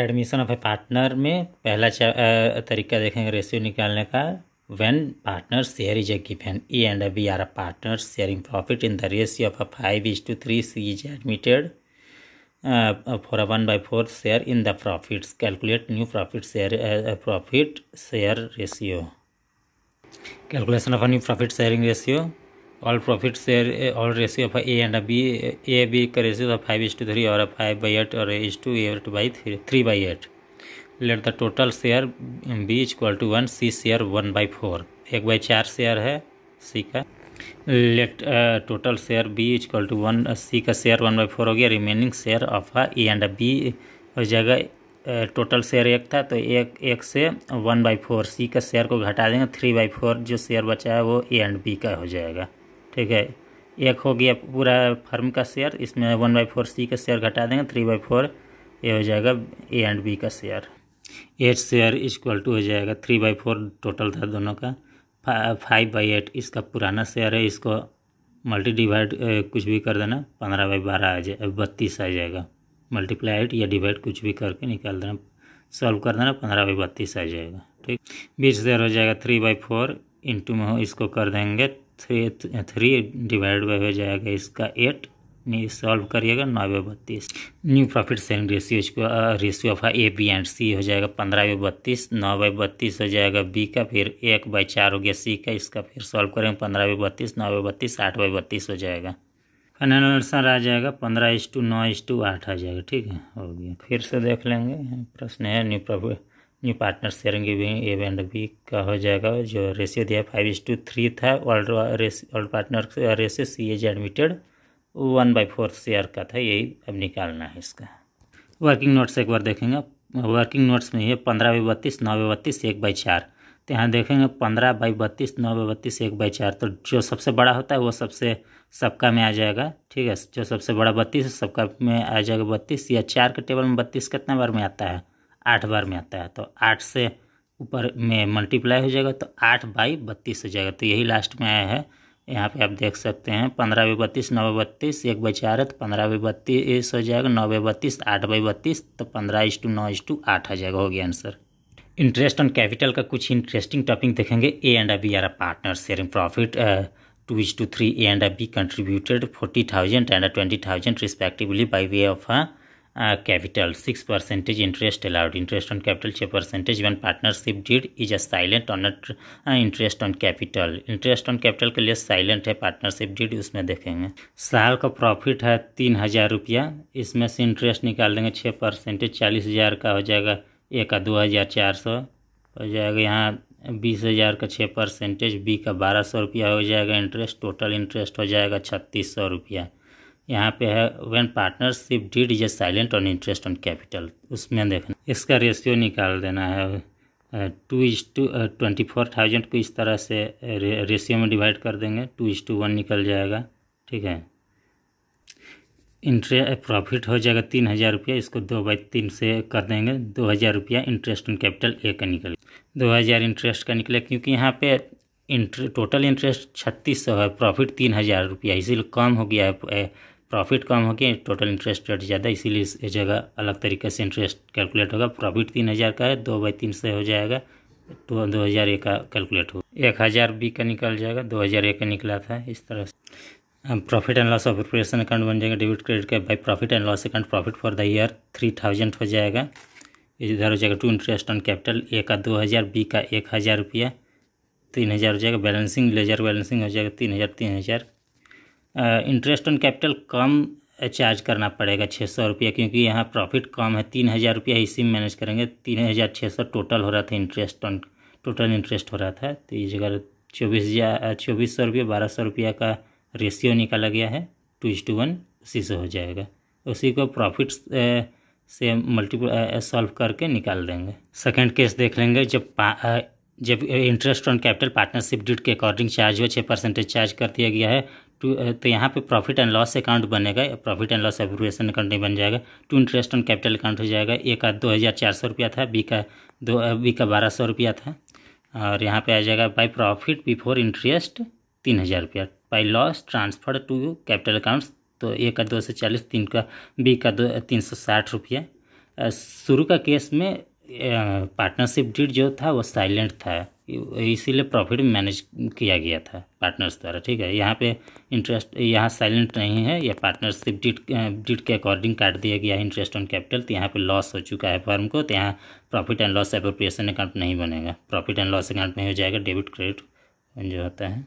Admission of A partner में पहला तरीका देखेंगे रेशियो निकालने का। When partner share is a given, A and B are a partner sharing profit in the ratio of 5:3, C is admitted for a 1/4 share in the profits. Calculate new profit share ratio. Calculation of a new profit sharing ratio. All ratio of A and B. A B का ratio of 5:3 और 5/8 और is to 3/8. Let the total share B equal to 1, C share 1/4. 1/4 share है C का। Let total share be equal to 1, C का share 1/4 हो गया। Remaining share of A and B हो जाएगा। टोटल शेयर 1 था तो एक से 1/4 सी का शेयर को घटा देंगे, 3/4 जो शेयर बचा है वो ए एंड बी का हो जाएगा। ठीक है, एक हो गया पूरा फर्म का शेयर, इसमें 1/4 सी का शेयर घटा देंगे, 3/4 ये हो जाएगा ए एंड बी का शेयर। 8 शेयर इक्वल टू हो जाएगा 3/4 टोटल था दोनों का। 5/8 इसका पुराना शेयर है, इसको मल्टी डिवाइड कुछ भी कर देना, 15/12 आ जाए 32 आ जाएगा। मल्टीप्लाइड या डिवाइड कुछ भी करके निकाल देना, सॉल्व कर देना, 15/32 आ जाएगा। ठीक, 20 शेयर हो जाएगा 3/4 इंटू में इसको कर देंगे 3 डिवाइड बाई हो जाएगा इसका 8, नहीं सॉल्व करिएगा 9/32। New profit sharing ratio of A B and C हो जाएगा 15/32, 9/32 हो जाएगा बी का, फिर 1/4 हो गया सी का, इसका फिर सॉल्व करेंगे 15/32, 9/32, 8/32 हो जाएगा। फाइनल आंसर आ जाएगा 15:9:8 आ जाएगा। ठीक है, हो गया। फिर से देख लेंगे, प्रश्न है new partner sharing A and B का हो जाएगा। जो रेशियो दिया 5:3 था, old partner ratio C as admitted 1/4 share का था, यही अब निकालना है इसका। वर्किंग नोट्स एक बार देखेंगे। वर्किंग नोट्स में ये 15/32, 9/32, 1/4। तो यहाँ देखेंगे 15/32, 9/32, 1/4। तो जो सबसे बड़ा होता है वो सबका में आ जाएगा। ठीक है, जो सबसे बड़ा 32 है सबका में आ जाएगा 32, या 4 के टेबल में 32 कितना बार में आता है? 8 बार में आता है। तो 8 से ऊपर में मल्टीप्लाई हो जाएगा तो 8/32 हो जाएगा। तो यही लास्ट में आया है, यहाँ पे आप देख सकते हैं 15/32, 9/32, 1/4 है तो 15/32 हो जाएगा, 9/32, 8/32, तो 15:9:8 आ जाएगा। हो गया आंसर। इंटरेस्ट ऑन कैपिटल का कुछ इंटरेस्टिंग टॉपिक देखेंगे। A and B are a partner sharing profit 2:3। A and B contributed 40,000 and 20,000 respectively by way of capital. 6% interest allowed. Interest on capital 6%. When partnership deed is a silent on interest on capital. Interest on capital के लिए silent है, partnership deed उसमें देखेंगे। साल का profit है 3,000 रुपया, इसमें से इंटरेस्ट निकाल देंगे 6%, 40,000 का हो जाएगा, ए का 2,400 हो जाएगा। यहाँ 20,000 का 6%, बी का 1,200 रुपया हो जाएगा इंटरेस्ट। टोटल इंटरेस्ट हो जाएगा 3,600 रुपया। यहाँ पे है when partnership deed is a silent on interest on capital, उसमें देखना इसका रेशियो निकाल देना है। 2:24,000 को इस तरह से रेशियो में डिवाइड कर देंगे, 2:1 निकल जाएगा। ठीक है, प्रॉफिट हो जाएगा 3,000 रुपया, इसको 2/3 से कर देंगे, 2,000 रुपया इंटरेस्ट ऑन कैपिटल ए का निकल 2,000 इंटरेस्ट का निकले, क्योंकि यहाँ पे टोटल इंटरेस्ट 3,600 है, प्रॉफिट 3,000 रुपया, इसीलिए कम हो गया है, प्रॉफिट कम हो गया, टोटल इंटरेस्ट रेट ज़्यादा, इसीलिए इस जगह अलग तरीके से इंटरेस्ट कैलकुलेट होगा। प्रॉफिट 3,000 का है, 2/3 से हो जाएगा, तो 2,000 ए का कैलकुलेट होगा। 1,000 बी का निकल जाएगा, 2,000 ए का निकला था। इस तरह से profit and loss operation account बन जाएगा। डेबिट क्रेडिट का by profit and loss account, profit for the year 3,000 हो जाएगा। इधर हो जाएगा टू इंटरेस्ट ऑन कैपिटल, ए का 2,000, बी का 1,000 रुपया, 3,000 हो जाएगा। बैलेंसिंग लेजर बैलेंसिंग हो जाएगा 3,000। Interest on capital come charge करना पड़ेगा 600 रुपया, क्योंकि यहाँ प्रॉफिट कम है, 3,000 रुपया इसी में मैनेज करेंगे। 3,600 टोटल हो रहा था इंटरेस्ट ऑन, टोटल इंटरेस्ट हो रहा था। तो इस जगह 2,400 रुपया, 1,200 रुपया का रेशियो निकाला गया है, 2:1 उसी से हो जाएगा। उसी को प्रॉफिट से मल्टीपल सॉल्व करके निकाल देंगे। सेकेंड केस देख लेंगे। जब interest on capital partnership deed के अकॉर्डिंग चार्ज हुआ, 6% चार्ज कर दिया गया है, तो यहाँ पे प्रॉफिट एंड लॉस अकाउंट बनेगा, profit and loss appropriation account नहीं बन जाएगा, to interest on capital account हो जाएगा। ए का 2,400 रुपया था, बी का 1,200 रुपया था, और यहाँ पे आ जाएगा बाई प्रॉफिट बिफोर इंटरेस्ट 3,000 रुपया, by loss transfer to capital accounts, तो ए का 240, बी का 360 रुपया, शुरू का केस में पार्टनरशिप डीड जो था वो साइलेंट था, इसीलिए प्रॉफिट मैनेज किया गया था पार्टनर्स द्वारा। ठीक है, यहाँ पे इंटरेस्ट यहाँ साइलेंट नहीं है, यह पार्टनरशिप डीड के अकॉर्डिंग काट दिया गया है इंटरेस्ट ऑन कैपिटल। तो यहाँ पे लॉस हो चुका है फर्म को, तो यहाँ profit and loss appropriation account नहीं बनेगा, प्रॉफिट एंड लॉस अकाउंट में हो जाएगा डेबिट क्रेडिट जो होता है।